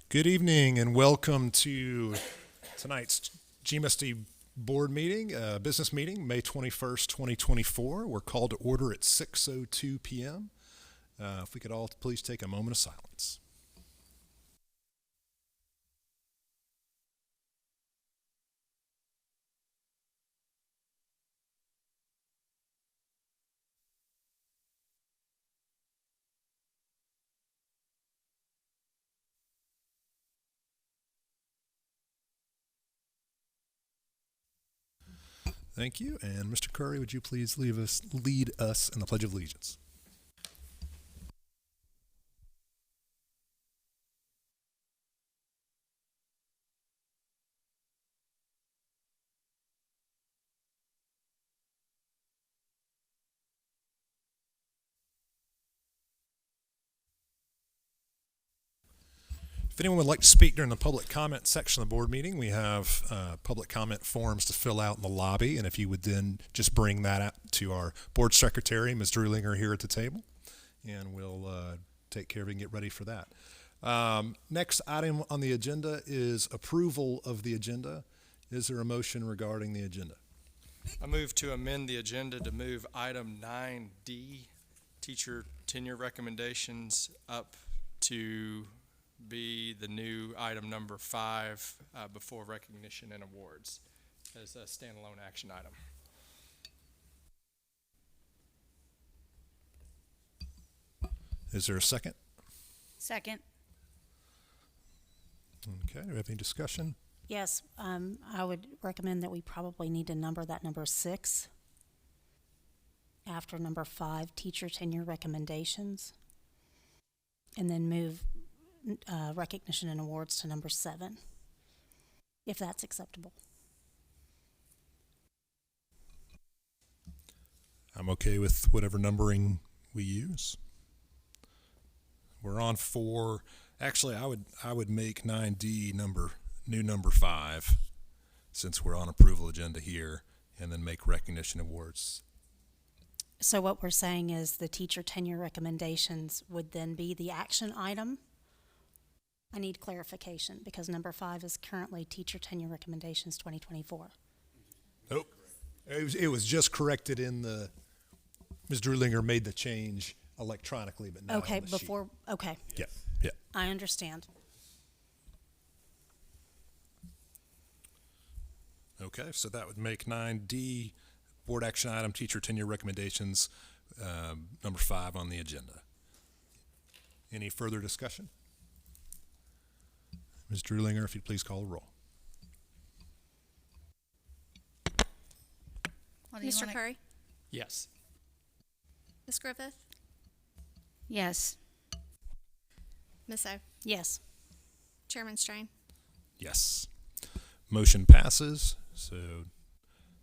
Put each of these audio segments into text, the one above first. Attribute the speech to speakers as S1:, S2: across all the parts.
S1: Good evening and welcome to tonight's GMSD board meeting, business meeting, May 21st, 2024. We're called to order at 6:02 p.m. If we could all please take a moment of silence. Thank you. And Mr. Curry, would you please lead us in the Pledge of Allegiance? If anyone would like to speak during the public comment section of the board meeting, we have public comment forms to fill out in the lobby. And if you would then just bring that out to our board secretary, Ms. Drulinger, here at the table, and we'll take care of it and get ready for that. Next item on the agenda is approval of the agenda. Is there a motion regarding the agenda?
S2: I move to amend the agenda to move item 9D, teacher tenure recommendations, up to be the new item number 5 before recognition and awards as a standalone action item.
S1: Is there a second?
S3: Second.
S1: Okay, do we have any discussion?
S3: Yes, I would recommend that we probably need to number that number 6 after number 5, teacher tenure recommendations, and then move recognition and awards to number 7, if that's acceptable.
S1: I'm okay with whatever numbering we use. We're on 4. Actually, I would make 9D new number 5, since we're on approval agenda here, and then make recognition awards.
S3: So what we're saying is the teacher tenure recommendations would then be the action item. I need clarification because number 5 is currently teacher tenure recommendations 2024.
S1: Nope. It was just corrected in the, Ms. Drulinger made the change electronically, but not
S3: Okay,
S1: on the sheet.
S3: okay,
S1: Yeah.
S3: I understand.
S1: Okay, so that would make 9D, board action item, teacher tenure recommendations, number 5 on the agenda. Any further discussion? Ms. Drulinger, if you'd please call the roll.
S4: Mr. Curry?
S2: Yes.
S4: Ms. Griffith?
S3: Yes.
S4: Ms. O?
S3: Yes.
S4: Chairman Strain?
S1: Yes. Motion passes, so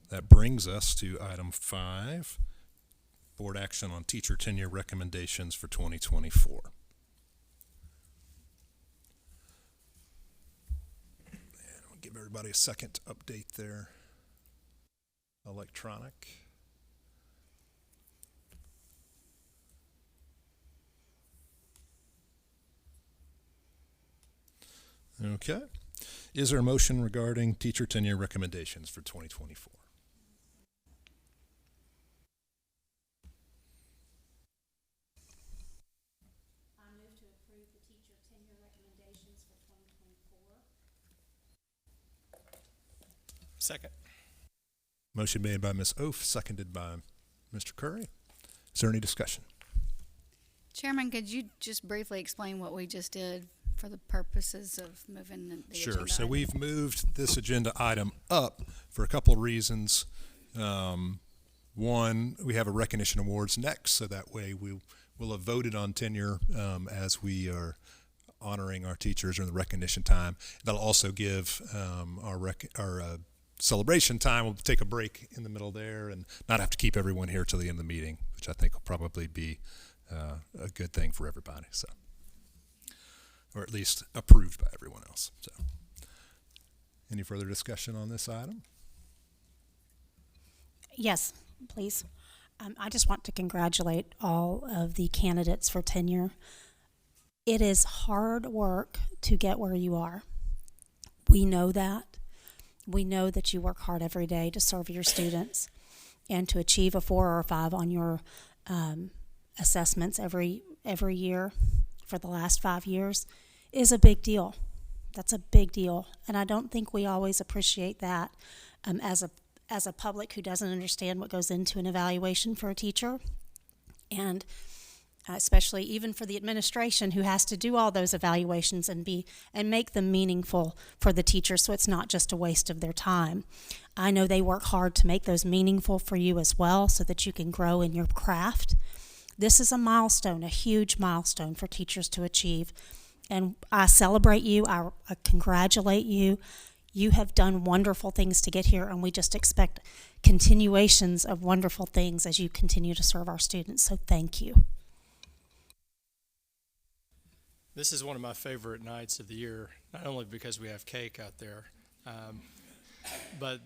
S1: that brings us to item 5, board action on teacher tenure recommendations for 2024. And I'll give everybody a second to update their electronic. Okay. Is there a motion regarding teacher tenure recommendations for 2024?
S3: I move to approve the teacher tenure recommendations for 2024.
S2: Second.
S1: Motion made by Ms. Oaf, seconded by Mr. Curry. Is there any discussion?
S4: Chairman, could you just briefly explain what we just did for the purposes of moving the agenda
S1: Sure. So
S4: item?
S1: we've moved this agenda item up for a couple of reasons. One, we have a recognition awards next, so that way we will have voted on tenure as we are honoring our teachers during the recognition time. That'll also give our celebration time. We'll take a break in the middle there and not have to keep everyone here till the end of the meeting, which I think will probably be a good thing for everybody. So, or at least approved by everyone else. So, any further discussion on this item?
S3: Yes, please. I just want to congratulate all of the candidates for tenure. It is hard work to get where you are. We know that. We know that you work hard every day to serve your students, and to achieve a 4 or a 5 on your assessments every year for the last 5 years is a big deal. That's a big deal, and I don't think we always appreciate that as a public who doesn't understand what goes into an evaluation for a teacher, and especially even for the administration who has to do all those evaluations and make them meaningful for the teacher, so it's not just a waste of their time. I know they work hard to make those meaningful for you as well, so that you can grow in your craft. This is a milestone, a huge milestone for teachers to achieve, and I celebrate you. I congratulate you. You have done wonderful things to get here, and we just expect continuations of wonderful things as you continue to serve our students, so thank you.
S2: This is one of my favorite nights of the year, not only because we have cake out there, but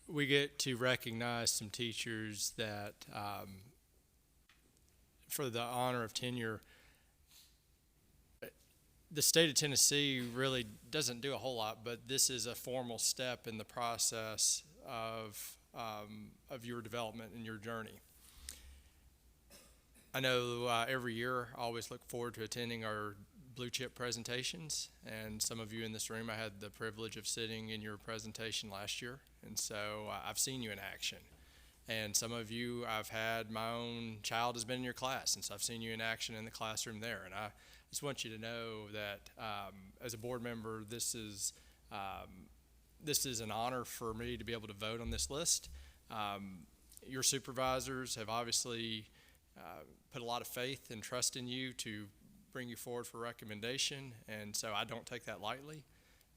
S2: we get to recognize some teachers that, for the honor of tenure, the state of Tennessee really doesn't do a whole lot, but this is a formal step in the process of your development and your journey. I know every year I always look forward to attending our blue chip presentations, and some of you in this room, I had the privilege of sitting in your presentation last year, and so I've seen you in action. And some of you, I've had my own child has been in your class, and so I've seen you in action in the classroom there. And I just want you to know that as a board member, this is an honor for me to be able to vote on this list. Your supervisors have obviously put a lot of faith and trust in you to bring you forward for recommendation, and so I don't take that lightly.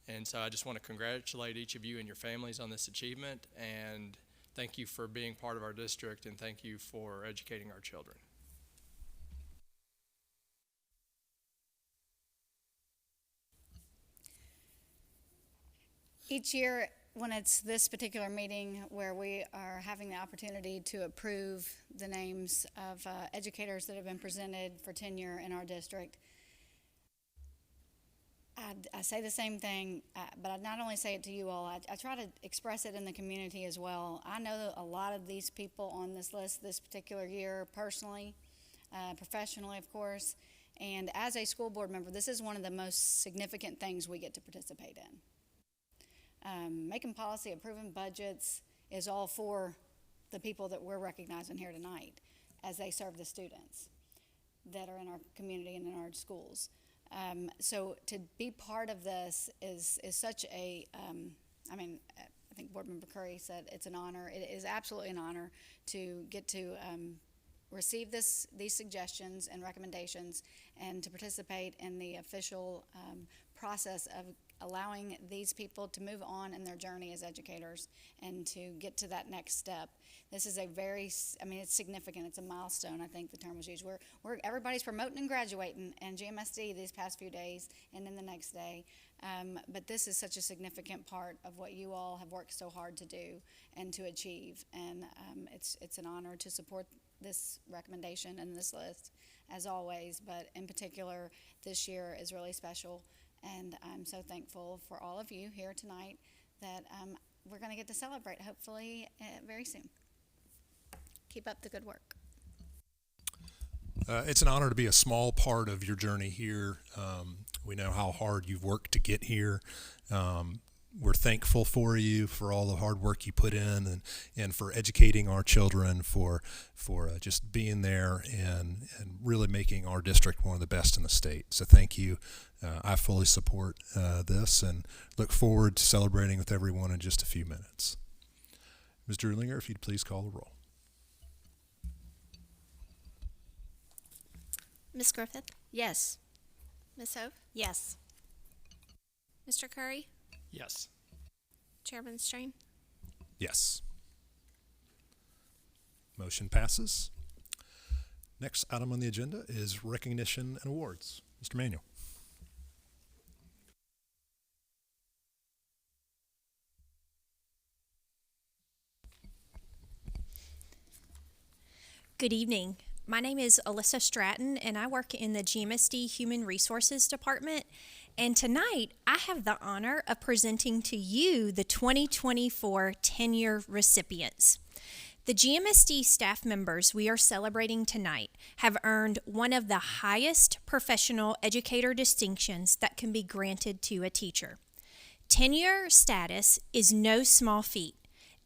S2: And so I just want to congratulate each of you and your families on this achievement, and thank you for being part of our district, and thank you for educating our children.
S4: Each year, when it's this particular meeting where we are having the opportunity to approve the names of educators that have been presented for tenure in our district, I say the same thing, but I not only say it to you all, I try to express it in the community as well. I know a lot of these people on this list this particular year personally, professionally, of course, and as a school board member, this is one of the most significant things we get to participate in. Making policy, approving budgets is all for the people that we're recognizing here tonight as they serve the students that are in our community and in our schools. So to be part of this is such a, I think Board Member Curry said it's an honor. It is absolutely an honor to get to receive these suggestions and recommendations and to participate in the official process of allowing these people to move on in their journey as educators and to get to that next step. This is a very, it's significant. It's a milestone, I think the term was used. Everybody's promoting and graduating in GMSD these past few days and then the next day. But this is such a significant part of what you all have worked so hard to do and to achieve. And it's an honor to support this recommendation and this list, as always. But in particular, this year is really special. And I'm so thankful for all of you here tonight that we're going to get to celebrate, hopefully, very soon. Keep up the good work.
S1: It's an honor to be a small part of your journey here. We know how hard you've worked to get here. We're thankful for you, for all the hard work you put in, and for educating our children, for just being there and really making our district one of the best in the state. So thank you. I fully support this and look forward to celebrating with everyone in just a few minutes. Ms. Drulinger, if you'd please call the roll.
S5: Ms. Griffith?
S4: Yes.
S5: Ms. Hope?
S3: Yes.
S5: Mr. Curry?
S2: Yes.
S5: Chairman Strain?
S1: Yes. Motion passes. Next item on the agenda is recognition and awards. Mr. Manuel.
S5: Good evening.
S6: My name is Alyssa Stratton, and I work in the GMSD Human Resources Department. And tonight, I have the honor of presenting to you the 2024 tenure recipients. The GMSD staff members we are celebrating tonight have earned one of the highest professional educator distinctions that can be granted to a teacher. Tenure status is no small feat,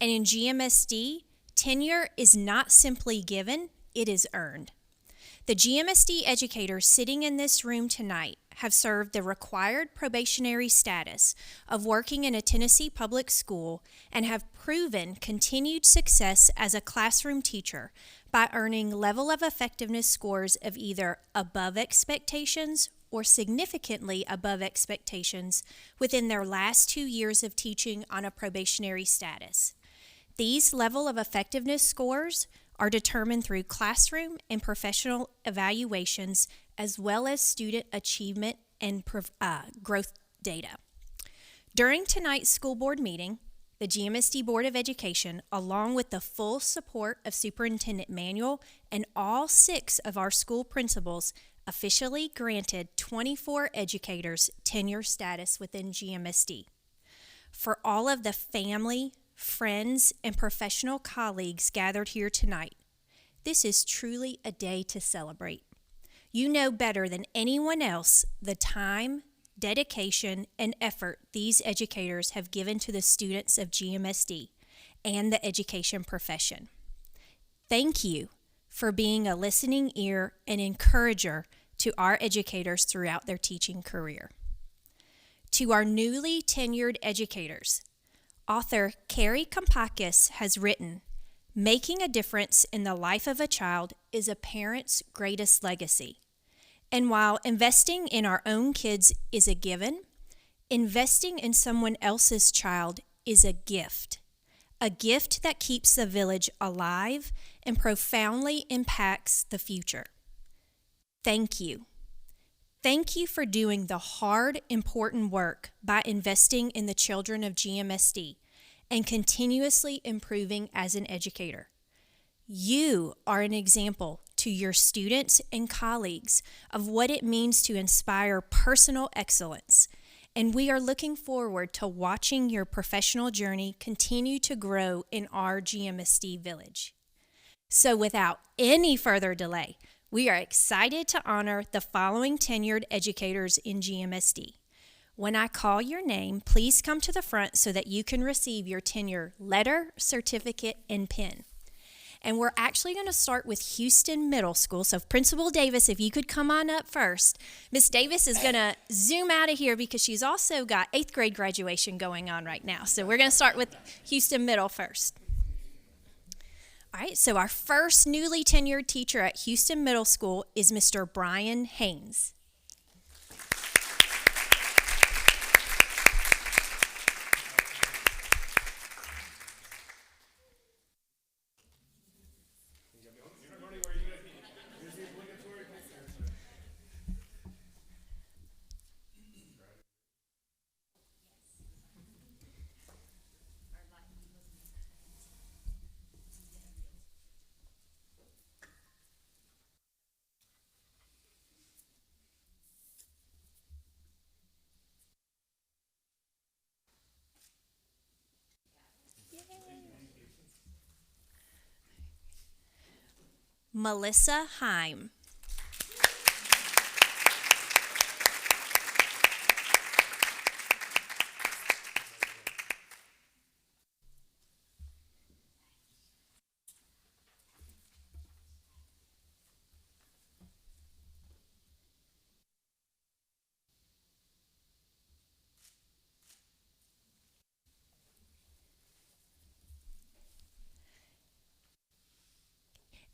S6: and in GMSD, tenure is not simply given, it is earned. The GMSD educators sitting in this room tonight have served the required probationary status of working in a Tennessee public school and have proven continued success as a classroom teacher by earning level of effectiveness scores of either above expectations or significantly above expectations within their last 2 years of teaching on a probationary status. These level of effectiveness scores are determined through classroom and professional evaluations as well as student achievement and growth data. During tonight's school board meeting, the GMSD Board of Education, along with the full support of Superintendent Manuel and all 6 of our school principals, officially granted 24 educators tenure status within GMSD. For all of the family, friends, and professional colleagues gathered here tonight, this is truly a day to celebrate. You know better than anyone else the time, dedication, and effort these educators have given to the students of GMSD and the education profession. Thank you for being a listening ear and encourager to our educators throughout their teaching career. To our newly tenured educators, author Carrie Kompakis has written, "Making a difference in the life of a child is a parent's greatest legacy. And while investing in our own kids is a given, investing in someone else's child is a gift that keeps the village alive and profoundly impacts the future. Thank you. Thank you for doing the hard, important work by investing in the children of GMSD and continuously improving as an educator. You are an example to your students and colleagues of what it means to inspire personal excellence, and we are looking forward to watching your professional journey continue to grow in our GMSD village. So without any further delay, we are excited to honor the following tenured educators in GMSD. When I call your name, please come to the front so that you can receive your tenure letter, certificate, and pin. And we're actually going to start with Houston Middle School. So Principal Davis, if you could come on up first. Miss Davis is going to zoom out of here because she's also got 8th grade graduation going on right now. So we're going to start with Houston Middle first. All right, so our first newly tenured teacher at Houston Middle School is Mr. Brian Haynes. Melissa Heim.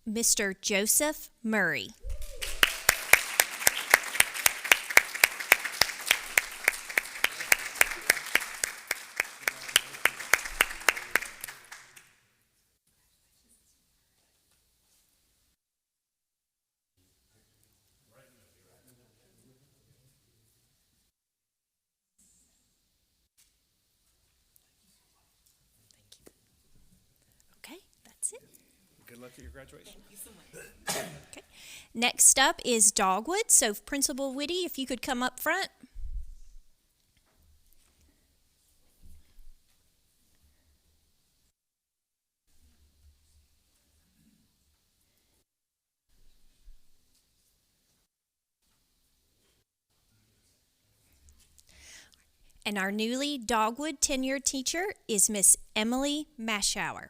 S6: Mr. Joseph Murray. Okay, that's it.
S2: Good luck at your graduation.
S6: Next up is Dogwood. So Principal Whitty, if you could come up front. And our newly Dogwood tenured teacher is Miss Emily Maschauer.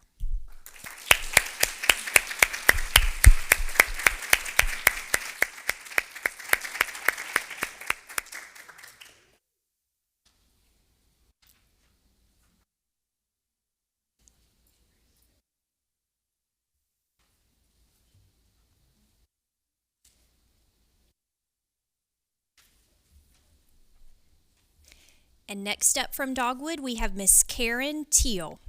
S6: And next up from Dogwood, we have Miss Karen Teal.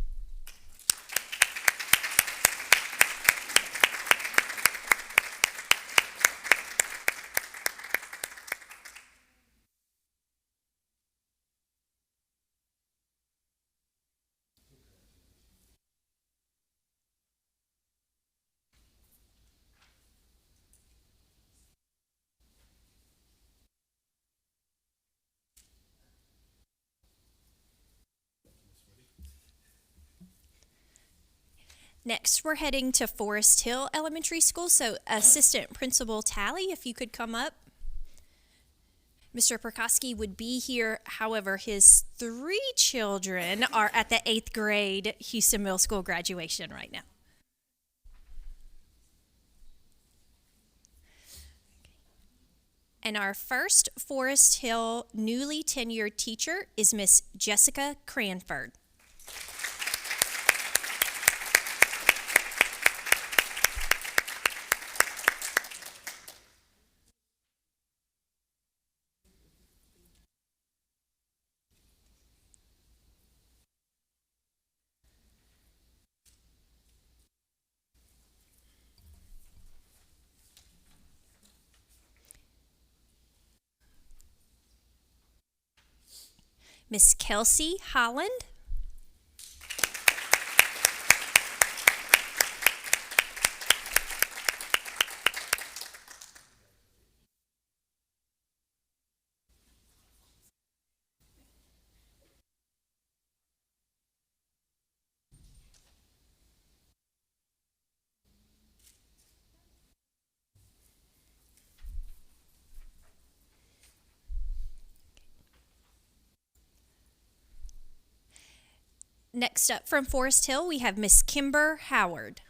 S6: Next, we're heading to Forest Hill Elementary School. So Assistant Principal Tally, if you could come up. Mr. Perkowski would be here. However, his 3 children are at the 8th grade Houston Middle School graduation right now. And our first Forest Hill newly tenured teacher is Miss Jessica Cranford. Miss Kelsey Holland. Next up from Forest Hill, we have Miss Kimber Howard.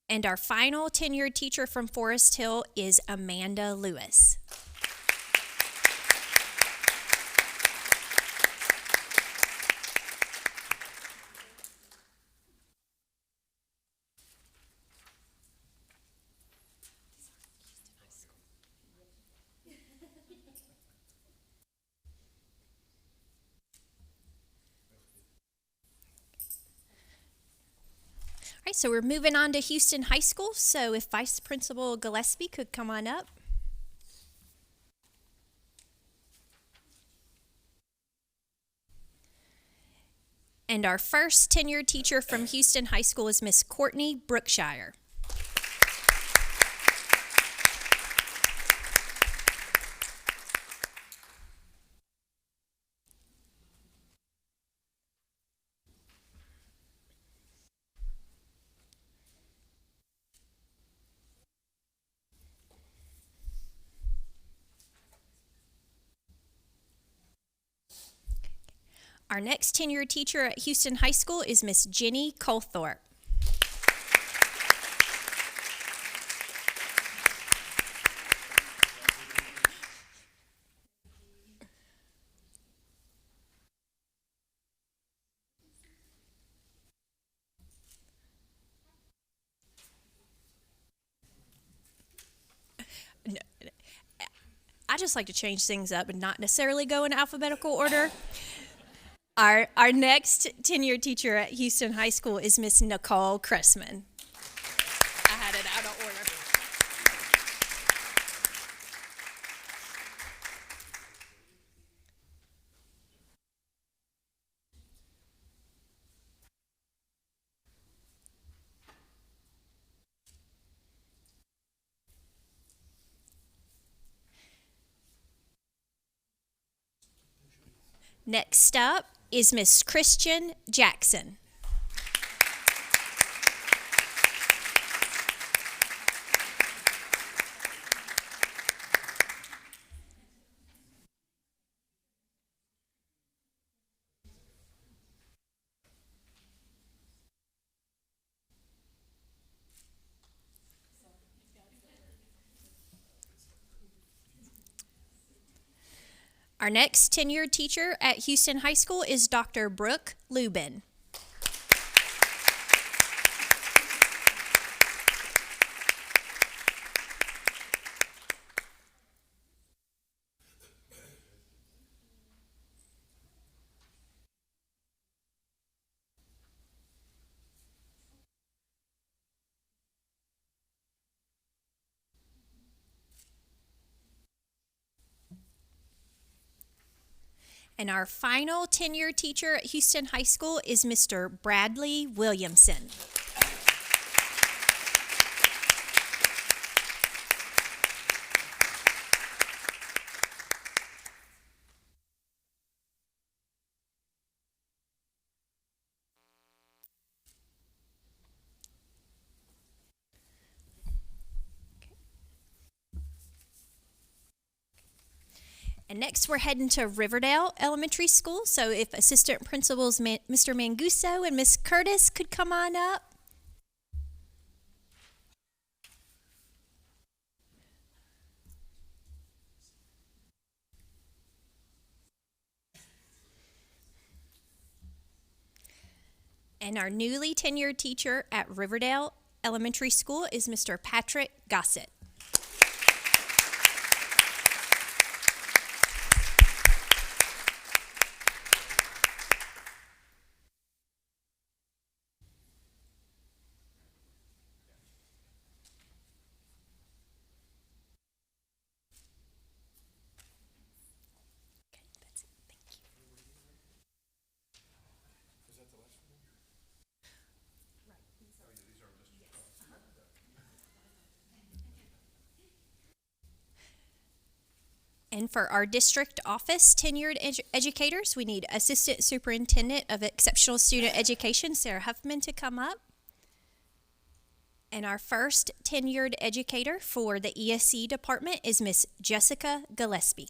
S6: And our final tenured teacher from Forest Hill is Amanda Lewis. All right, so we're moving on to Houston High School. So if Vice Principal Gillespie could come on up. And our first tenured teacher from Houston High School is Miss Courtney Brookshire. Our next tenured teacher at Houston High School is Miss Jenny Colthorpe. just like to change things up and not necessarily go in alphabetical order. Our next tenured teacher at Houston High School is Miss Nicole Cressman. I had it out of order. Next up is Miss Christian Jackson. Our next tenured teacher at Houston High School is Dr. Brooke Lubin. And our final tenured teacher at Houston High School is Mr. Bradley Williamson. And next we're heading to Riverdale Elementary School. So if Assistant Principals Mr. Manguso and Miss Curtis could come on up. And our newly tenured teacher at Riverdale Elementary School is Mr. Patrick Gossett. And for our district office tenured educators, we need Assistant Superintendent of Exceptional Student Education, Sarah Huffman, to come up. And our first tenured educator for the ESC department is Miss Jessica Gillespie.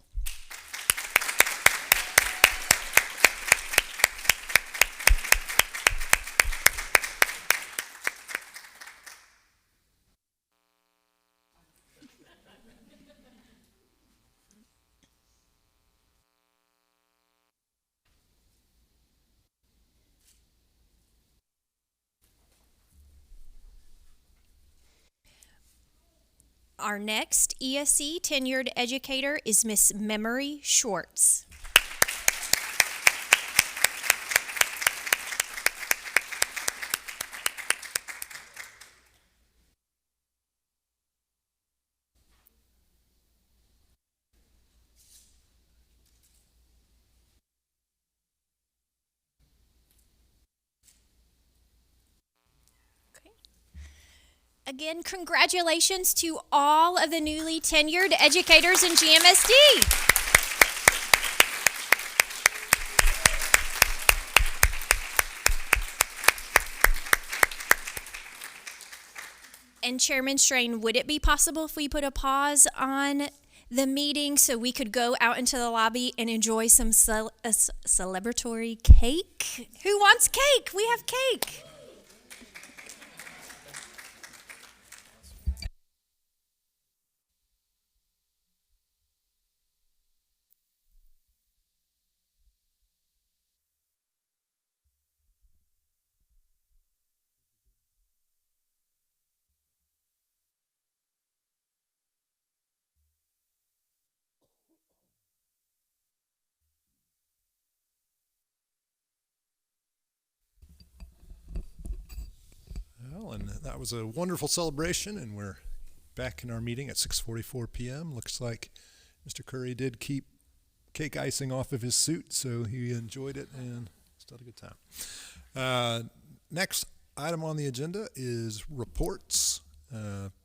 S6: Our next ESC tenured educator is Miss Memory Schwartz. Again, congratulations to all of the newly tenured educators in GMSD. And Chairman Strain, would it be possible if we put a pause on the meeting so we could go out into the lobby and enjoy some celebratory cake? Who wants cake? We have cake.
S1: that was a wonderful celebration, and we're back in our meeting at 6:44 p.m. Looks like Mr. Curry did keep cake icing off of his suit, so he enjoyed it and still had a good time. Next item on the agenda is reports.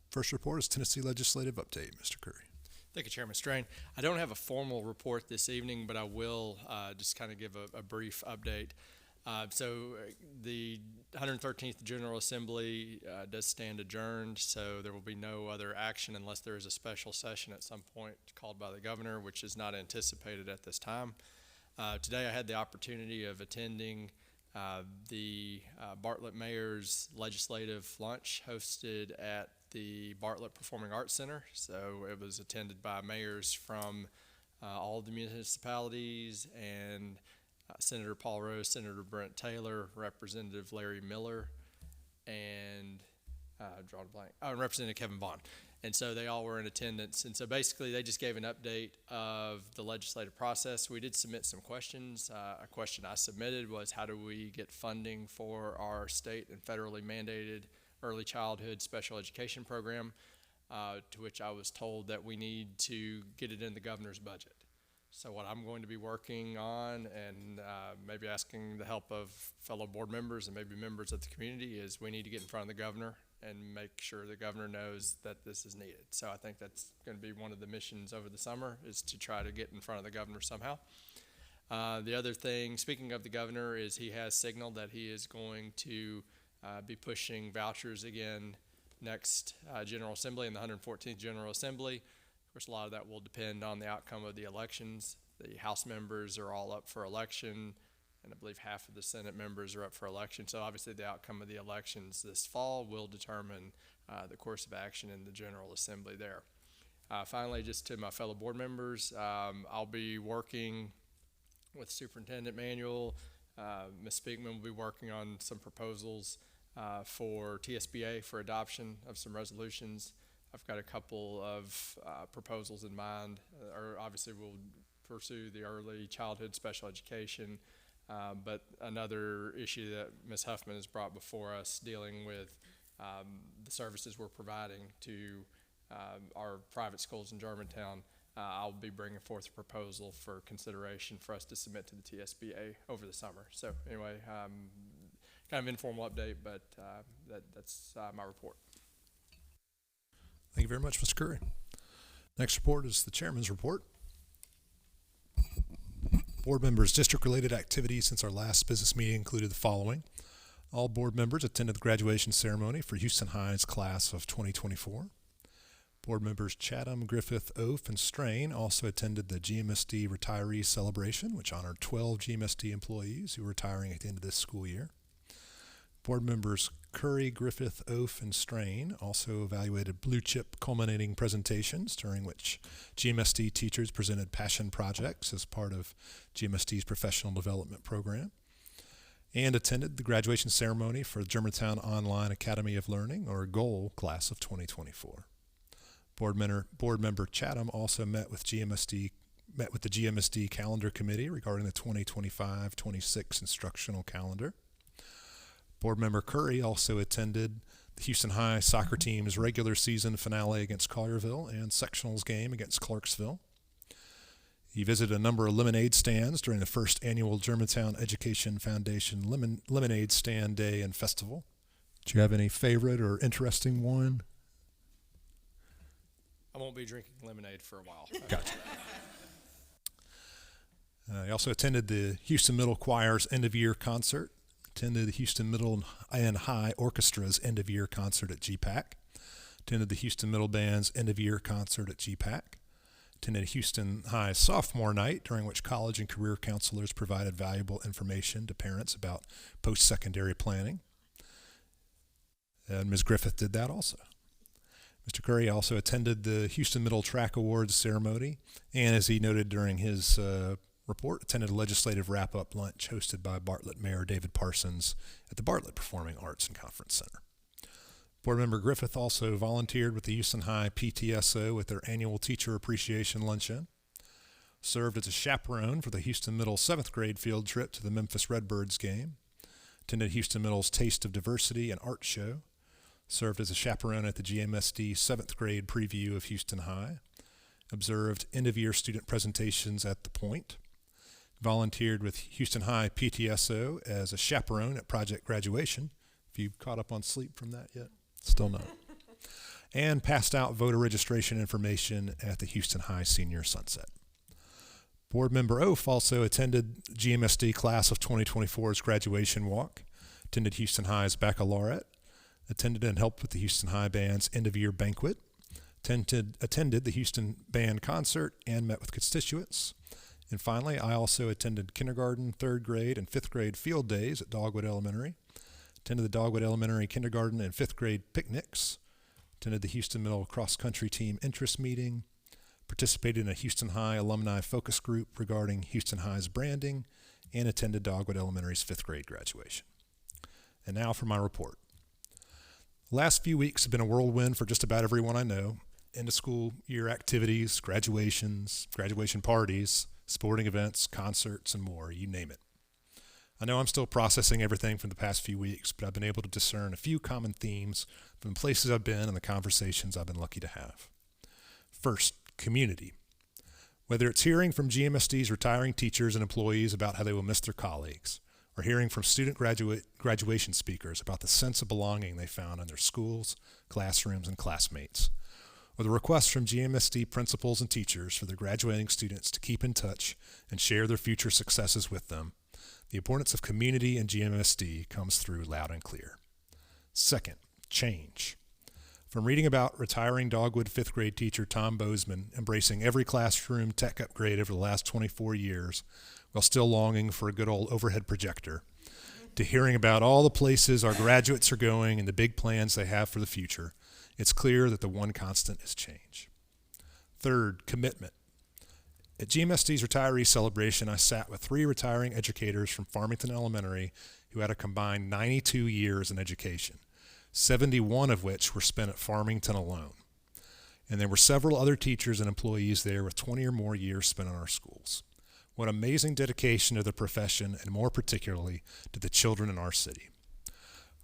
S1: First report is Tennessee Legislative Update. Mr. Curry.
S2: Thank you, Chairman Strain. I don't have a formal report this evening, but I will just kind of give a brief update. The 113th General Assembly does stand adjourned, so there will be no other action unless there is a special session at some point called by the governor, which is not anticipated at this time. Today I had the opportunity of attending the Bartlett Mayor's legislative lunch hosted at the Bartlett Performing Arts Center. So it was attended by mayors from all the municipalities and Senator Paul Rose, Senator Brent Taylor, Representative Larry Miller, and Representative Kevin Vaughn. And so they all were in attendance. And so basically they just gave an update of the legislative process. We did submit some questions. A question I submitted was, how do we get funding for our state and federally mandated early childhood special education program? To which I was told that we need to get it in the governor's budget. So what I'm going to be working on, and maybe asking the help of fellow board members and maybe members of the community, is we need to get in front of the governor and make sure the governor knows that this is needed. So I think that's going to be one of the missions over the summer, is to try to get in front of the governor somehow. The other thing, speaking of the governor, is he has signaled that he is going to be pushing vouchers again next General Assembly, in the 114th General Assembly. Of course, a lot of that will depend on the outcome of the elections. The House members are all up for election, and I believe half of the Senate members are up for election. So obviously the outcome of the elections this fall will determine the course of action in the General Assembly there. Finally, just to my fellow board members, I'll be working with Superintendent Manuel. Ms. Speakman will be working on some proposals for TSBA for adoption of some resolutions. I've got a couple of proposals in mind. Obviously, we'll pursue the early childhood special education, but another issue that Ms. Huffman has brought before us, dealing with the services we're providing to our private schools in Germantown. I'll be bringing forth a proposal for consideration for us to submit to the TSBA over the summer. So anyway, kind of informal update, but that's my report.
S1: Thank you very much, Mr. Curry. Next report is the chairman's report. Board members' district-related activities since our last business meeting included the following. All board members attended the graduation ceremony for Houston High's class of 2024. Board members Chatham, Griffith, Oaf, and Strain also attended the GMSD retiree celebration, which honored 12 GMSD employees who are retiring at the end of this school year. Board members Curry, Griffith, Oaf, and Strain also evaluated blue chip culminating presentations, during which GMSD teachers presented passion projects as part of GMSD's professional development program, and attended the graduation ceremony for the Germantown Online Academy of Learning, or GOAL, class of 2024. Board member Chatham also met with the GMSD calendar committee regarding the 2025-26 instructional calendar. Board member Curry also attended the Houston High soccer team's regular season finale against Collierville and sectionals game against Clarksville. He visited a number of lemonade stands during the first annual Germantown Education Foundation Lemonade Stand Day and Festival. Do you have any favorite or interesting one?
S2: I won't be drinking lemonade for a while.
S1: Gotcha. He also attended the Houston Middle Choir's end-of-year concert, attended the Houston Middle and High Orchestra's end-of-year concert at GPAC, attended the Houston Middle Band's end-of-year concert at GPAC, attended Houston High Sophomore Night, during which college and career counselors provided valuable information to parents about post-secondary planning. And Ms. Griffith did that also. Mr. Curry also attended the Houston Middle Track Awards ceremony, and as he noted during his report, attended a legislative wrap-up lunch hosted by Bartlett Mayor David Parsons at the Bartlett Performing Arts and Conference Center. Board member Griffith also volunteered with the Houston High PTSO at their annual Teacher Appreciation Luncheon, served as a chaperone for the Houston Middle 7th grade field trip to the Memphis Redbirds game, attended Houston Middle's Taste of Diversity and Art Show, served as a chaperone at the GMSD 7th grade preview of Houston High, observed end-of-year student presentations at The Point, volunteered with Houston High PTSO as a chaperone at project graduation. If you caught up on sleep from that yet, still not. And passed out voter registration information at the Houston High Senior Sunset. Board Member Oaf also attended GMSD class of 2024's graduation walk, attended Houston High's baccalaureate, attended and helped with the Houston High Band's end-of-year banquet, attended the Houston Band concert, and met with constituents. And finally, I also attended kindergarten, 3rd grade, and 5th grade field days at Dogwood Elementary, attended the Dogwood Elementary kindergarten and 5th grade picnics, attended the Houston Middle cross-country team interest meeting, participated in a Houston High alumni focus group regarding Houston High's branding, and attended Dogwood Elementary's 5th grade graduation. And now for my report. The last few weeks have been a whirlwind for just about everyone I know. End of school year activities, graduations, graduation parties, sporting events, concerts, and more, you name it. I know I'm still processing everything from the past few weeks, but I've been able to discern a few common themes from the places I've been and the conversations I've been lucky to have. First, community. Whether it's hearing from GMSD's retiring teachers and employees about how they will miss their colleagues, or hearing from student graduation speakers about the sense of belonging they found in their schools, classrooms, and classmates, or the requests from GMSD principals and teachers for their graduating students to keep in touch and share their future successes with them, the importance of community in GMSD comes through loud and clear. Second, change. From reading about retiring Dogwood 5th grade teacher Tom Bozeman embracing every classroom tech upgrade over the last 24 years while still longing for a good old overhead projector, to hearing about all the places our graduates are going and the big plans they have for the future, it's clear that the one constant is change. Third, commitment. At GMSD's retiree celebration, I sat with 3 retiring educators from Farmington Elementary who had a combined 92 years in education, 71 of which were spent at Farmington alone. And there were several other teachers and employees there with 20 or more years spent in our schools. What amazing dedication to the profession, and more particularly to the children in our city.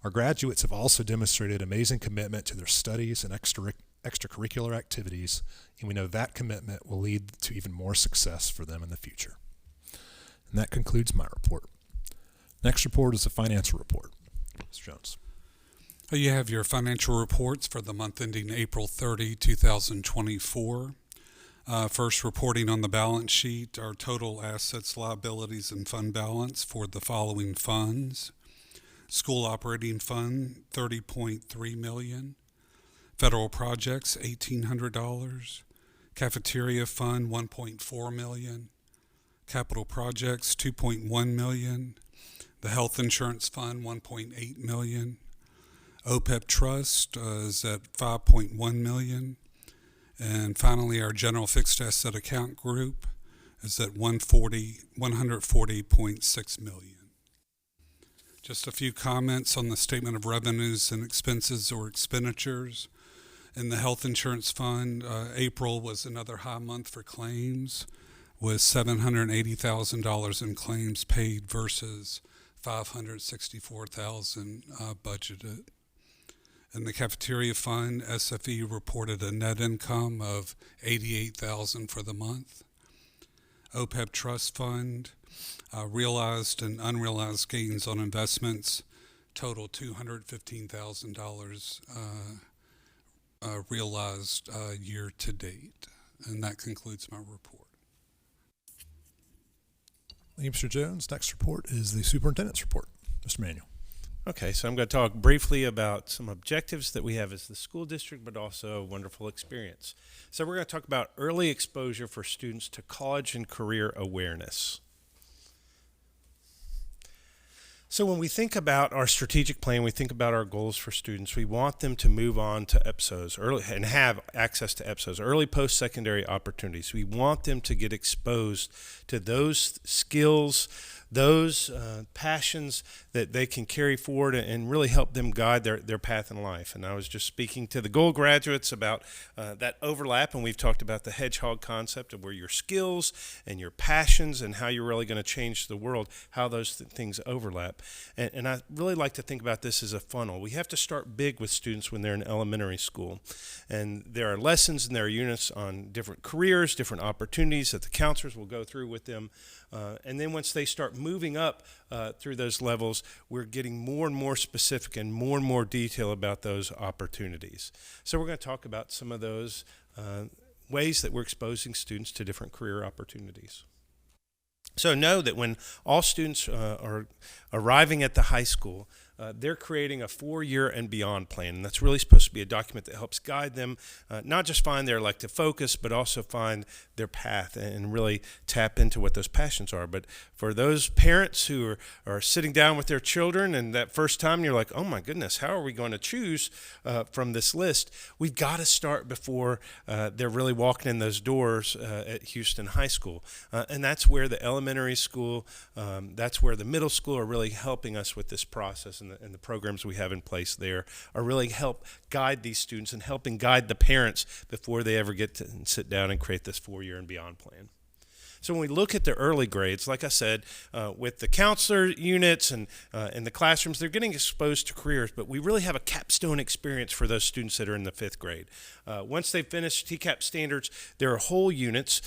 S1: Our graduates have also demonstrated amazing commitment to their studies and extracurricular activities, and we know that commitment will lead to even more success for them in the future. And that concludes my report. Next report is a financial report. Mr. Jones.
S7: You have your financial reports for the month ending April 30, 2024. First, reporting on the balance sheet, our total assets, liabilities, and fund balance for the following funds. School operating fund, $30.3 million. Federal projects, $1,800. Cafeteria fund, $1.4 million. Capital projects, $2.1 million. The health insurance fund, $1.8 million. OPEB trust is at $5.1 million. And finally, our general fixed asset account group is at $140.6 million. Just a few comments on the statement of revenues and expenses or expenditures. In the health insurance fund, April was another high month for claims, with $780,000 in claims paid versus $564,000 budgeted. In the cafeteria fund, SFE reported a net income of $88,000 for the month. OPEB trust fund, realized and unrealized gains on investments total $215,000 realized year to date. And that concludes my report.
S1: Thank you, Mr. Jones. Next report is the superintendent's report. Mr. Manuel.
S8: Okay, so I'm going to talk briefly about some objectives that we have as the school district, but also a wonderful experience. So we're going to talk about early exposure for students to college and career awareness. So when we think about our strategic plan, we think about our goals for students. We want them to move on to EPSOs early and have access to EPSOs, early post-secondary opportunities. We want them to get exposed to those skills, those passions that they can carry forward and really help them guide their path in life. And I was just speaking to the Gold graduates about that overlap, and we've talked about the hedgehog concept of where your skills and your passions and how you're really going to change the world, how those things overlap. And I really like to think about this as a funnel. We have to start big with students when they're in elementary school. And there are lessons and there are units on different careers, different opportunities that the counselors will go through with them. And then once they start moving up through those levels, we're getting more and more specific and more detail about those opportunities. So we're going to talk about some of those ways that we're exposing students to different career opportunities. So know that when all students are arriving at the high school, they're creating a 4-year and beyond plan. And that's really supposed to be a document that helps guide them, not just find their elective focus, but also find their path and really tap into what those passions are. But for those parents who are sitting down with their children and that first time you're like, oh my goodness, how are we going to choose from this list? We've got to start before they're really walking in those doors at Houston High School. And that's where the elementary school, that's where the middle school are really helping us with this process, and the programs we have in place there are really help guide these students and helping guide the parents before they ever get to sit down and create this 4-year and beyond plan. So when we look at the early grades, like I said, with the counselor units and in the classrooms, they're getting exposed to careers, but we really have a capstone experience for those students that are in the 5th grade. Once they finish TCAP standards, there are whole units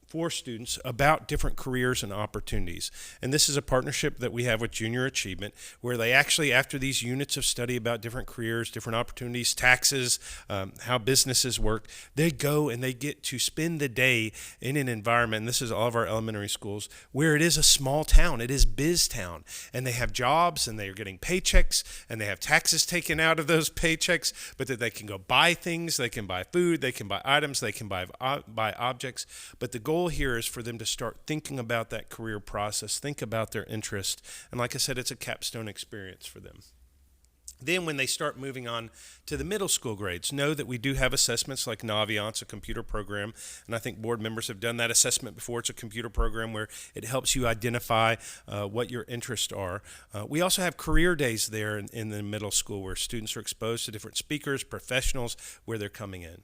S8: for students about different careers and opportunities. And this is a partnership that we have with Junior Achievement, where they actually, after these units of study about different careers, different opportunities, taxes, how businesses work, they go and they get to spend the day in an environment, and this is all of our elementary schools, where it is a small town. It is biz town. And they have jobs, and they are getting paychecks, and they have taxes taken out of those paychecks, but that they can go buy things, they can buy food, they can buy items, they can buy objects. But the goal here is for them to start thinking about that career process, think about their interest, and like I said, it's a capstone experience for them. Then when they start moving on to the middle school grades, know that we do have assessments like Naviance, a computer program, and I think board members have done that assessment before. It's a computer program where it helps you identify what your interests are. We also have career days there in the middle school where students are exposed to different speakers, professionals, where they're coming in.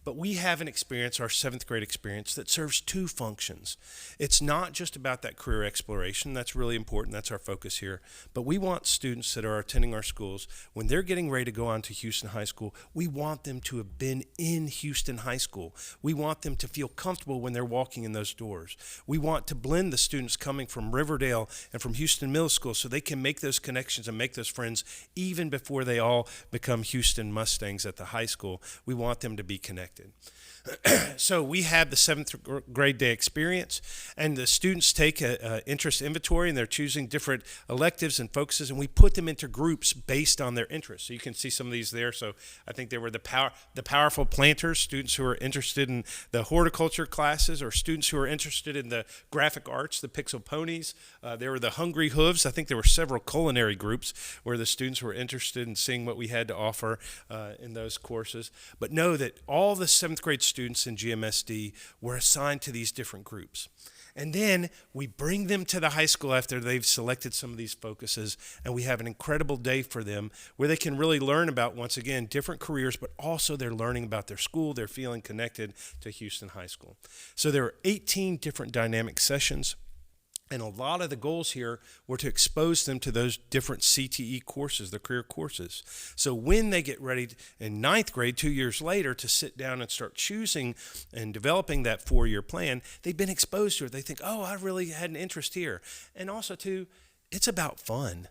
S8: But we have an experience, our 7th grade experience, that serves 2 functions. It's not just about that career exploration. That's really important. That's our focus here. But we want students that are attending our schools, when they're getting ready to go on to Houston High School, we want them to have been in Houston High School. We want them to feel comfortable when they're walking in those doors. We want to blend the students coming from Riverdale and from Houston Middle School so they can make those connections and make those friends even before they all become Houston Mustangs at the high school. We want them to be connected. So we have the 7th grade day experience, and the students take an interest inventory, and they're choosing different electives and focuses, and we put them into groups based on their interests. So you can see some of these there. So I think there were the powerful planters, students who are interested in the horticulture classes, or students who are interested in the graphic arts, the pixel ponies. There were the hungry hooves. I think there were several culinary groups where the students were interested in seeing what we had to offer in those courses. But know that all the 7th grade students in GMSD were assigned to these different groups. And then we bring them to the high school after they've selected some of these focuses, and we have an incredible day for them where they can really learn about, once again, different careers, but also they're learning about their school, they're feeling connected to Houston High School. So there are 18 different dynamic sessions. And a lot of the goals here were to expose them to those different CTE courses, the career courses. So when they get ready in 9th grade, 2 years later, to sit down and start choosing and developing that 4-year plan, they've been exposed to it. They think, oh, I really had an interest here. And also, too, it's about fun.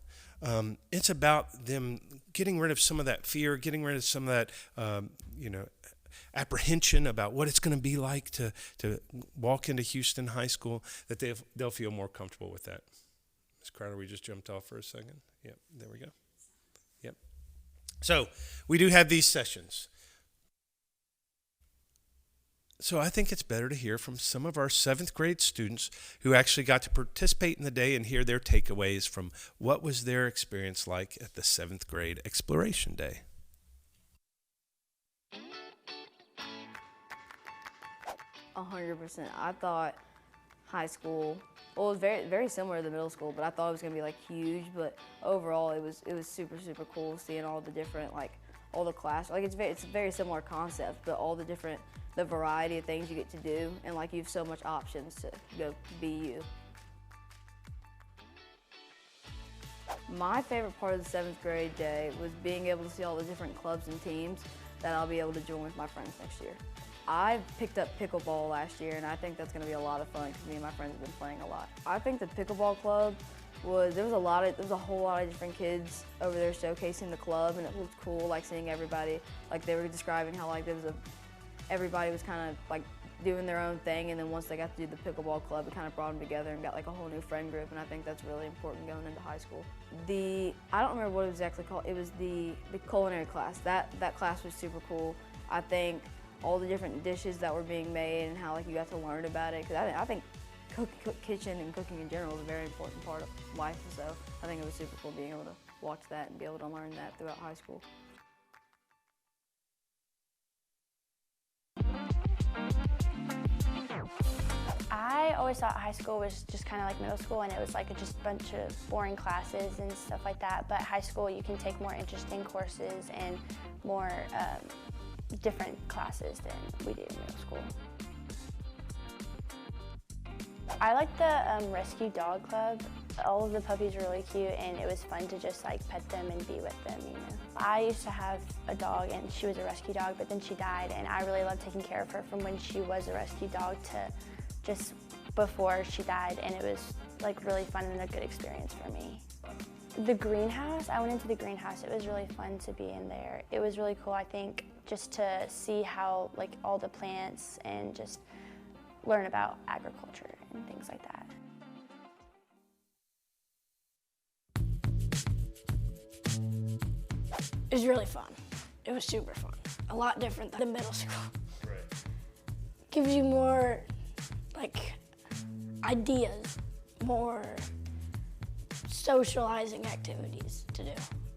S8: It's about them getting rid of some of that fear, getting rid of some of that, apprehension about what it's going to be like to walk into Houston High School, that they'll feel more comfortable with that. Ms. Crowder, we just jumped off for a second. Yep, there we go. Yep. So we do have these sessions. So I think it's better to hear from some of our 7th grade students who actually got to participate in the day and hear their takeaways from what was their experience like at the 7th grade exploration day.
S9: 100%. I thought high school. Well, it was very similar to the middle school, but I thought it was gonna be like huge. But overall, it was super cool seeing all the different all the class. Like it's a very similar concept, but all the variety of things you get to do, and like you have so much options to go be you. My favorite part of the 7th grade day was being able to see all the different clubs and teams that I'll be able to join with my friends next year. I picked up pickleball last year, and I think that's going to be a lot of fun because me and my friends have been playing a lot. I think the pickleball club there was a whole lot of different kids over there showcasing the club, and it looked cool, like seeing everybody, like they were describing how everybody was kind of like doing their own thing, and then once they got to do the pickleball club, it kind of brought them together and got like a whole new friend group, and I think that's really important going into high school. I don't remember what it was exactly called. It was the culinary class. That class was super cool. I think all the different dishes that were being made and how like you got to learn about it, because I think kitchen and cooking in general is a very important part of life, so I think it was super cool being able to watch that and be able to learn that throughout high school.
S10: I always thought high school was just kind of like middle school, and it was like just a bunch of boring classes and stuff like that. But high school, you can take more interesting courses and more different classes than we did in middle school. I like the rescue dog club. All of the puppies were really cute, and it was fun to just like pet them and be with them, you know. I used to have a dog, and she was a rescue dog, but then she died, and I really loved taking care of her from when she was a rescue dog to just before she died, and it was like really fun and a good experience for me. The greenhouse, I went into the greenhouse. It was really fun to be in there. It was really cool, I think, just to see how like all the plants and just learn about agriculture and things like that.
S11: It was really fun. It was super fun. A lot different than middle school.
S8: Right.
S11: Gives you more like ideas, more socializing activities to do.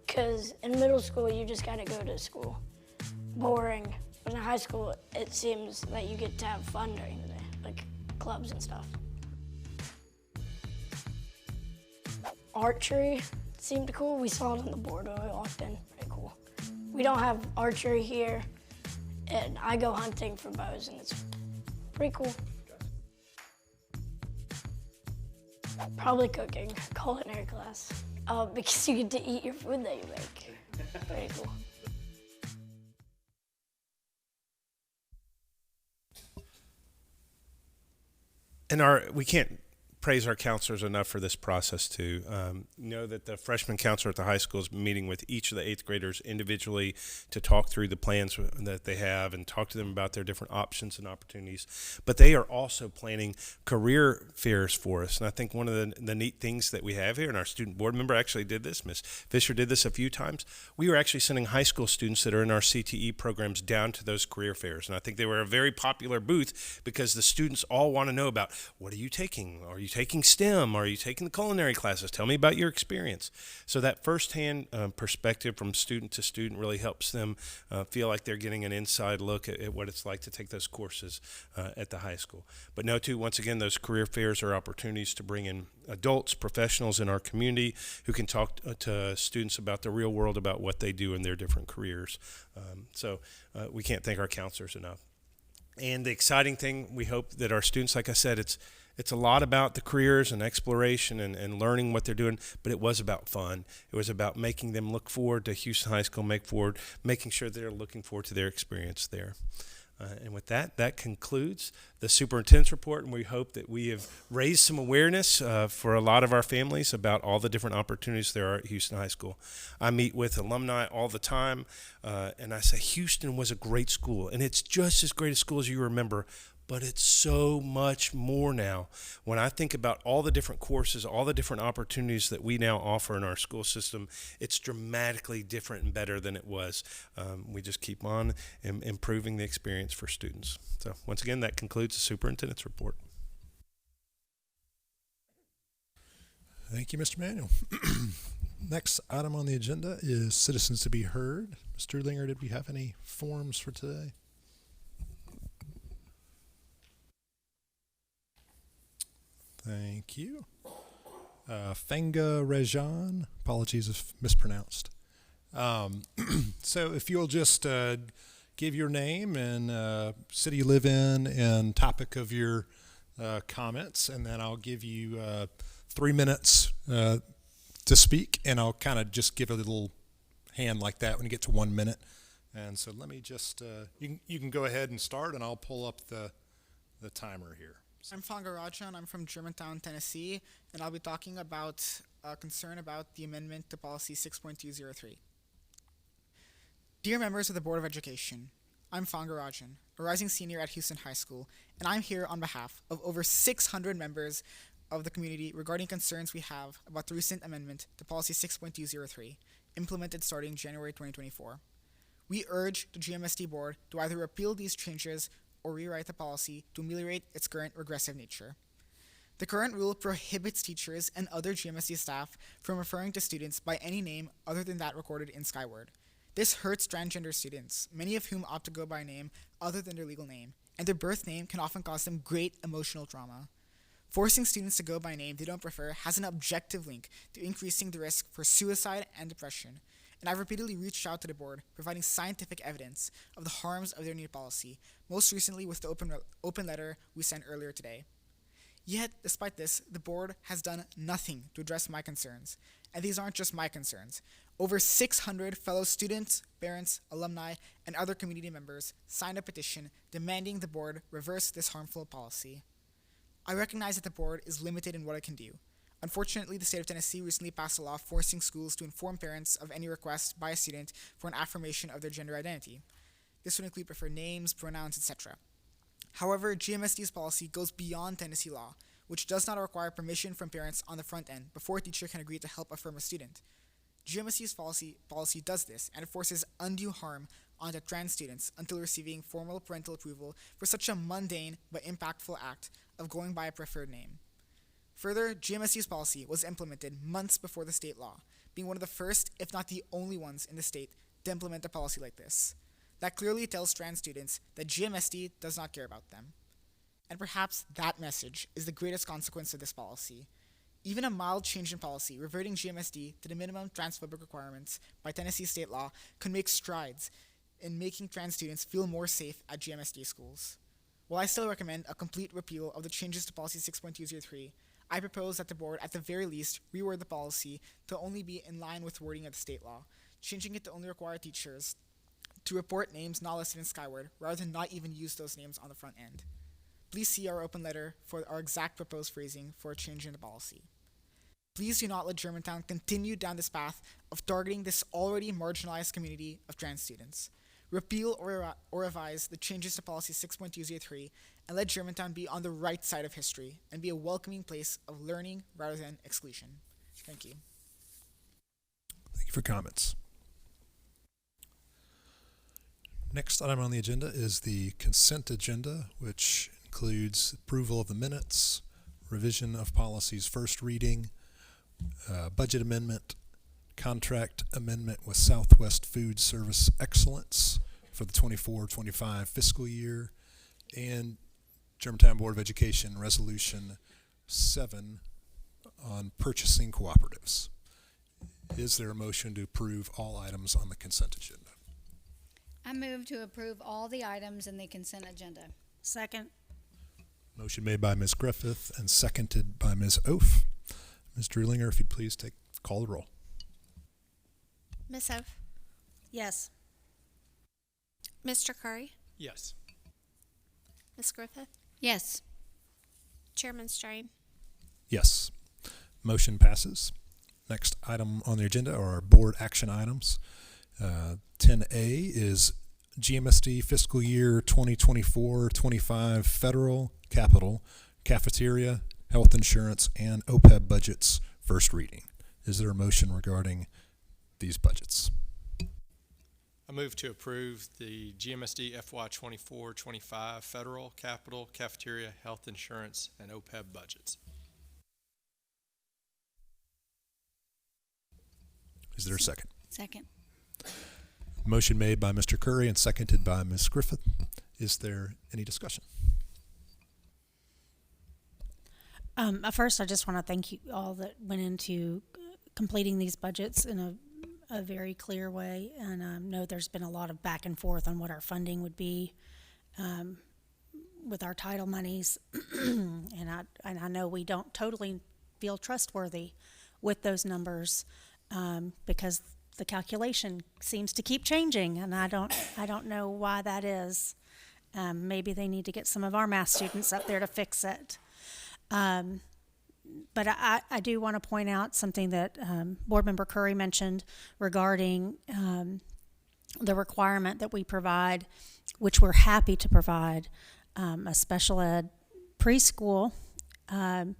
S11: Because in middle school, you just gotta go to school. Boring. But in high school, it seems that you get to have fun during the day, like clubs and stuff. Archery seemed cool. We saw it on the board when we walked in. Pretty cool. We don't have archery here, and I go hunting for bows, and it's pretty cool. Probably cooking, culinary class, because you get to eat your food that you make. Pretty cool.
S8: And we can't praise our counselors enough for this process too. Know that the freshman counselor at the high school is meeting with each of the 8th graders individually to talk through the plans that they have and talk to them about their different options and opportunities. But they are also planning career fairs for us. And I think one of the neat things that we have here, and our student board member actually did this, Ms. Fisher did this a few times, we were actually sending high school students that are in our CTE programs down to those career fairs. And I think they were a very popular booth because the students all want to know about, what are you taking? Are you taking STEM? Are you taking the culinary classes? Tell me about your experience. So that firsthand perspective from student to student really helps them feel like they're getting an inside look at what it's like to take those courses at the high school. But no, too, once again, those career fairs are opportunities to bring in adults, professionals in our community who can talk to students about the real world, about what they do in their different careers. So we can't thank our counselors enough. And the exciting thing, we hope that our students, like I said, it's a lot about the careers and exploration and learning what they're doing, but it was about fun. It was about making them look forward to Houston High School, making sure they're looking forward to their experience there. And with that concludes the superintendent's report, and we hope that we have raised some awareness for a lot of our families about all the different opportunities there are at Houston High School. I meet with alumni all the time, and I say Houston was a great school, and it's just as great a school as you remember, but it's so much more now. When I think about all the different courses, all the different opportunities that we now offer in our school system, it's dramatically different and better than it was. We just keep on improving the experience for students. So once again, that concludes the superintendent's report.
S1: Thank you, Mr. Manuel. Next item on the agenda is citizens to be heard. Mr. Linger, did we have any forms for today? Thank you. Fenga Rejan, apologies if mispronounced. So if you'll just give your name and city you live in and topic of your comments, and then I'll give you 3 minutes to speak, and I'll kind of just give a little hand like that when you get to 1 minute. And so let me just, you can go ahead and start, and I'll pull up the timer here.
S12: I'm Fangarajan. I'm from Germantown, Tennessee, and I'll be talking about a concern about the amendment to Policy 6.203. Dear members of the Board of Education, I'm Fangarajan, a rising senior at Houston High School, and I'm here on behalf of over 600 members of the community regarding concerns we have about the recent amendment to Policy 6.203, implemented starting January 2024. We urge the GMSD Board to either repeal these changes or rewrite the policy to ameliorate its current regressive nature. The current rule prohibits teachers and other GMSD staff from referring to students by any name other than that recorded in Skyward. This hurts transgender students, many of whom opt to go by a name other than their legal name, and their birth name can often cause them great emotional trauma. Forcing students to go by a name they don't prefer has an objective link to increasing the risk for suicide and depression, and I've repeatedly reached out to the board, providing scientific evidence of the harms of their new policy, most recently with the open letter we sent earlier today. Yet, despite this, the board has done nothing to address my concerns, and these aren't just my concerns. Over 600 fellow students, parents, alumni, and other community members signed a petition demanding the board reverse this harmful policy. I recognize that the board is limited in what it can do. Unfortunately, the state of Tennessee recently passed a law forcing schools to inform parents of any request by a student for an affirmation of their gender identity. This would include preferred names, pronouns, etc. However, GMSD's policy goes beyond Tennessee law, which does not require permission from parents on the front end before a teacher can agree to help affirm a student. GMSD's policy does this, and it forces undue harm onto trans students until receiving formal parental approval for such a mundane but impactful act of going by a preferred name. Further, GMSD's policy was implemented months before the state law, being one of the first, if not the only ones in the state to implement a policy like this. That clearly tells trans students that GMSD does not care about them. And perhaps that message is the greatest consequence of this policy. Even a mild change in policy, reverting GMSD to the minimum transphobic requirements by Tennessee state law, could make strides in making trans students feel more safe at GMSD schools. While I still recommend a complete repeal of the changes to Policy 6.203, I propose that the board, at the very least, reword the policy to only be in line with wording of the state law, changing it to only require teachers to report names not listed in Skyward, rather than not even use those names on the front end. Please see our open letter for our exact proposed phrasing for a change in the policy. Please do not let Germantown continue down this path of targeting this already marginalized community of trans students. Repeal or revise the changes to Policy 6.203 and let Germantown be on the right side of history and be a welcoming place of learning rather than exclusion. Thank you.
S1: Thank you for comments. Next item on the agenda is the consent agenda, which includes approval of the minutes, revision of policies first reading, budget amendment, contract amendment with Southwest Food Service Excellence for the 24-25 fiscal year, and Germantown Board of Education Resolution 7 on purchasing cooperatives. Is there a motion to approve all items on the consent agenda?
S4: I move to approve all the items in the consent agenda.
S3: Second.
S1: Motion made by Ms. Griffith and seconded by Ms. Oaf. Ms. Drulinger, if you'd please call the roll.
S5: Ms. Oaf,
S3: Yes.
S5: Mr. Curry,
S2: Yes.
S5: Ms. Griffith,
S4: Yes.
S5: Chairman Strain.
S1: Yes. Motion passes. Next item on the agenda are our board action items. 10A is GMSD fiscal year 2024-25 federal, capital, cafeteria, health insurance, and OPEB budgets first reading. Is there a motion regarding these budgets?
S2: I move to approve the GMSD FY 24-25 federal, capital, cafeteria, health insurance, and OPEB budgets.
S1: Is there a second?
S4: Second.
S1: Motion made by Mr. Curry and seconded by Ms. Griffith. Is there any discussion?
S3: First, I just want to thank you all that went into completing these budgets in a very clear way. And I know there's been a lot of back and forth on what our funding would be with our title monies. and I know we don't totally feel trustworthy with those numbers because the calculation seems to keep changing, and I don't know why that is. Maybe they need to get some of our math students up there to fix it. But I do want to point out something that Board Member Curry mentioned regarding the requirement that we provide, which we're happy to provide, a special ed preschool, and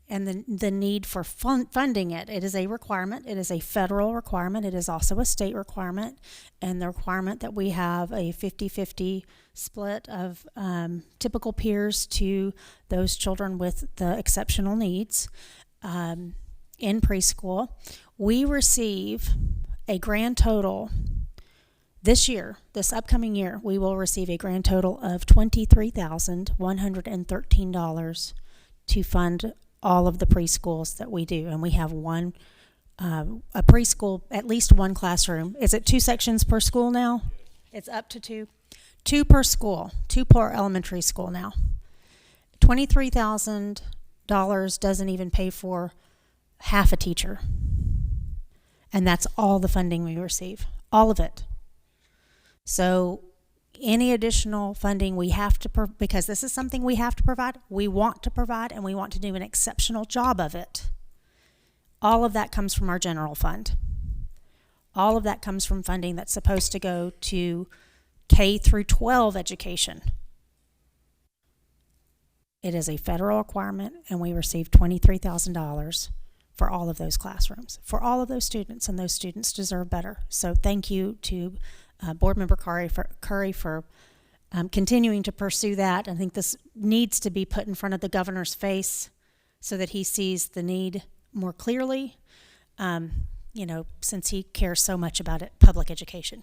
S3: the need for funding it. It is a requirement. It is a federal requirement. It is also a state requirement. And the requirement that we have a 50-50 split of typical peers to those children with the exceptional needs in preschool. We receive a grand total this year, this upcoming year, we will receive a grand total of $23,113 to fund all of the preschools that we do. And we have a preschool, at least one classroom. Is it 2 sections per school now? It's up to 2. 2 per school, 2 per elementary school now. $23,000 doesn't even pay for half a teacher. And that's all the funding we receive, all of it. So any additional funding we have to, because this is something we have to provide, we want to provide, and we want to do an exceptional job of it. All of that comes from our general fund. All of that comes from funding that's supposed to go to K through 12 education. It is a federal requirement, and we receive $23,000 for all of those classrooms, for all of those students, and those students deserve better. So thank you to Board Member Curry for continuing to pursue that. I think this needs to be put in front of the governor's face so that he sees the need more clearly, since he cares so much about public education.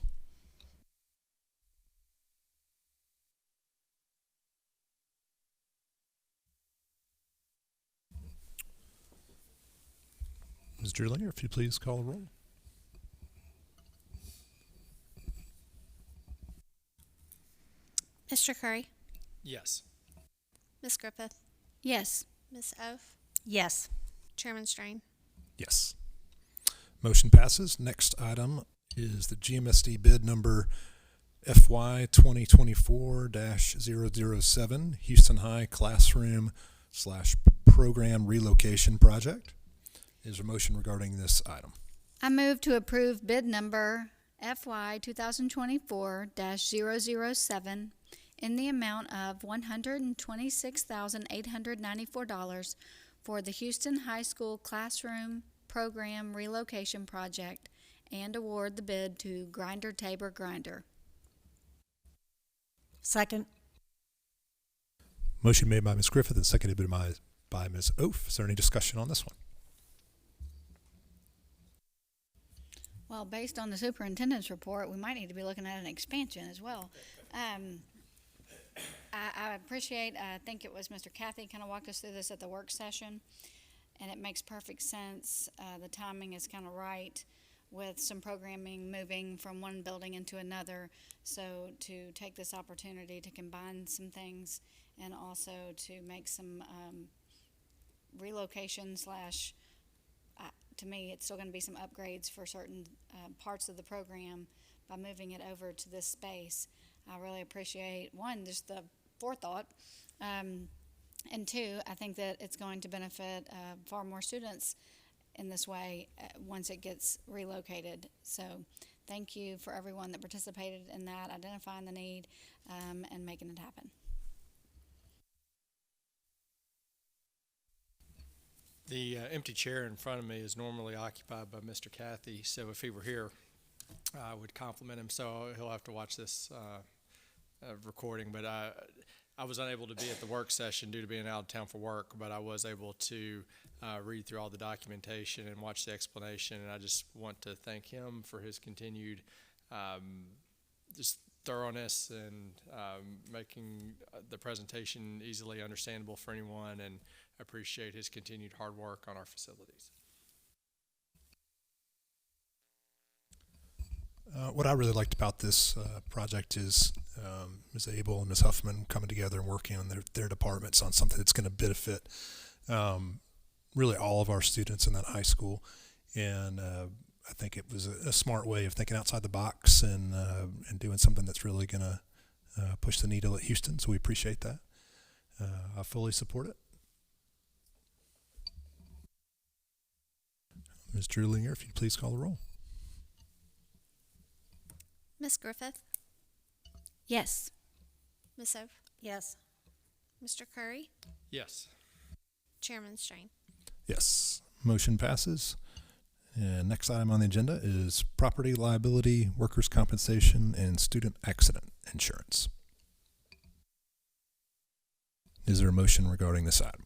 S1: Ms. Drullinger, if you please call the roll.
S5: Mr. Curry,
S2: Yes.
S5: Ms. Griffith,
S4: Yes.
S5: Ms. Oaf,
S3: Yes.
S5: Chairman Strain.
S1: Yes. Motion passes. Next item is the GMSD bid number FY 2024-007 Houston High Classroom / Program Relocation Project. Is there a motion regarding this item?
S4: I move to approve bid number FY 2024-007 in the amount of $126,894 for the Houston High School Classroom Program Relocation Project and award the bid to Grinder Tabor Grinder.
S3: Second.
S1: Motion made by Ms. Griffith and seconded by Ms. Oaf. Is there any discussion on this one?
S4: Well, based on the superintendent's report, we might need to be looking at an expansion as well. I appreciate, I think it was Mr. Cathy kind of walked us through this at the work session, and it makes perfect sense. The timing is kind of right with some programming moving from one building into another. So to take this opportunity to combine some things and also to make some relocation / to me, it's still going to be some upgrades for certain parts of the program by moving it over to this space. I really appreciate, one, just the forethought, and two, I think that it's going to benefit far more students in this way once it gets relocated. So thank you for everyone that participated in that, identifying the need, and making it happen.
S2: The empty chair in front of me is normally occupied by Mr. Cathy, so if he were here, I would compliment him. So he'll have to watch this recording. But I was unable to be at the work session due to being out of town for work, but I was able to read through all the documentation and watch the explanation. And I just want to thank him for his continued just thoroughness and making the presentation easily understandable for anyone, and appreciate his continued hard work on our facilities.
S1: What I really liked about this project is Ms. Abel and Ms. Huffman coming together and working on their departments on something that's going to benefit really all of our students in that high school. And I think it was a smart way of thinking outside the box and doing something that's really going to push the needle at Houston. So we appreciate that. I fully support it. Ms. Drulinger, if you'd please call the roll.
S5: Miss Griffith,
S3: Yes.
S5: Miss Ove,
S3: Yes.
S5: Mr. Curry,
S2: Yes.
S5: Chairman Strain.
S1: Yes. Motion passes. And next item on the agenda is property liability, workers' compensation, and student accident insurance. Is there a motion regarding this item?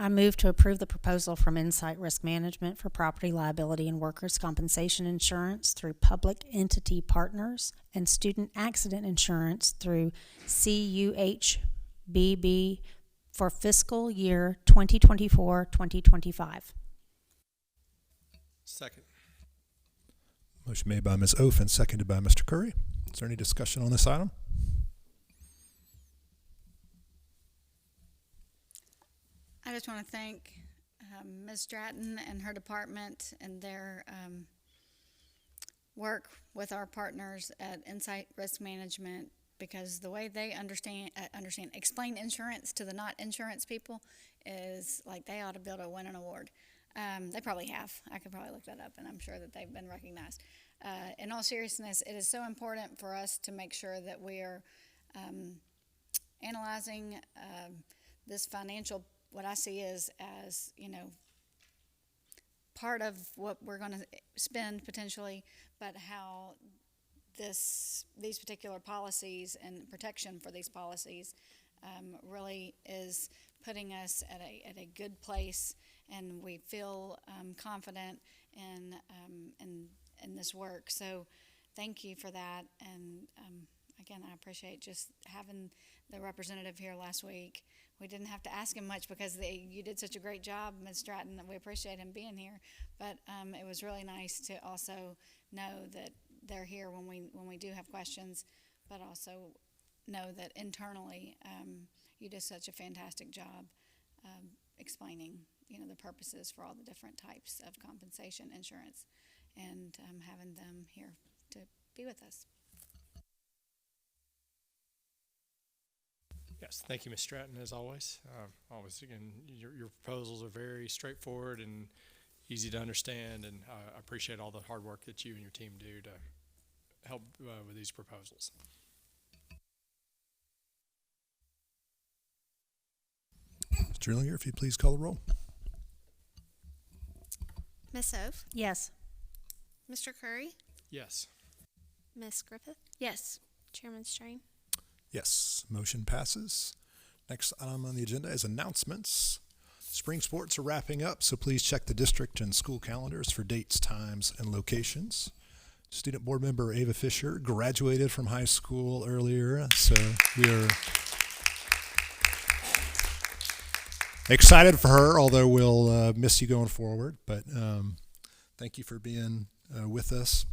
S3: I move to approve the proposal from Insight Risk Management for property liability and workers' compensation insurance through public entity partners and student accident insurance through CUHBB for fiscal year 2024-2025.
S2: Second.
S1: Motion made by Ms. Oaf and seconded by Mr. Curry. Is there any discussion on this item?
S4: I just want to thank Ms. Stratton and her department and their work with our partners at Insight Risk Management, because the way they explain insurance to the not insurance people is like they ought to be able to win an award. They probably have. I could probably look that up, and I'm sure that they've been recognized. In all seriousness, it is so important for us to make sure that we are analyzing this financial, what I see is as, part of what we're going to spend potentially, but how these particular policies and protection for these policies really is putting us at a good place, and we feel confident in this work. So thank you for that, and again, I appreciate just having the representative here last week. We didn't have to ask him much because you did such a great job, Ms. Stratton, that we appreciate him being here. But it was really nice to also know that they're here when we do have questions, but also know that internally you did such a fantastic job explaining, the purposes for all the different types of compensation insurance, and having them here to be with us.
S2: Yes, thank you, Ms. Stratton, as always. Again, your proposals are very straightforward and easy to understand, and I appreciate all the hard work that you and your team do to help with these proposals.
S1: Mr. Erlinger, if you'd please call the roll.
S5: Miss Ove,
S3: Yes.
S5: Mr. Curry,
S2: Yes.
S5: Miss Griffith,
S3: Yes.
S5: Chairman Strain.
S1: Yes, motion passes. Next item on the agenda is announcements. Spring sports are wrapping up, so please check the district and school calendars for dates, times, and locations. Student board member Ava Fisher graduated from high school earlier, so we are excited for her, although we'll miss you going forward. But thank you for being with us.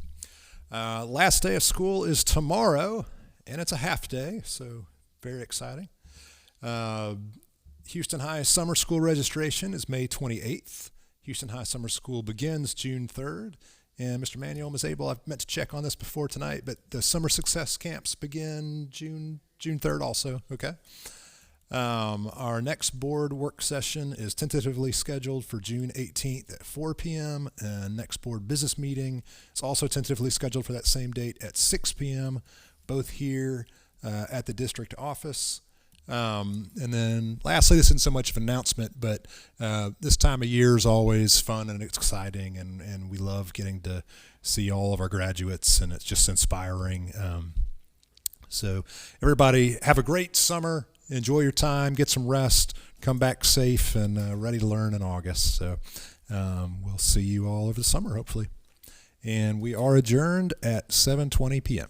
S1: Last day of school is tomorrow, and it's a half day, so very exciting. Houston High Summer School registration is May 28th. Houston High Summer School begins June 3rd. And Mr. Manuel, Ms. Abel, I've meant to check on this before tonight, but the Summer Success Camps begin June 3rd also, okay? Our next board work session is tentatively scheduled for June 18th at 4 p.m. And next board business meeting is also tentatively scheduled for that same date at 6 p.m., both here at the district office. And then lastly, this isn't so much of an announcement, but this time of year is always fun and exciting, and we love getting to see all of our graduates, and it's just inspiring. So everybody have a great summer. Enjoy your time, get some rest, come back safe and ready to learn in August. So we'll see you all over the summer, hopefully. And we are adjourned at 7:20 p.m.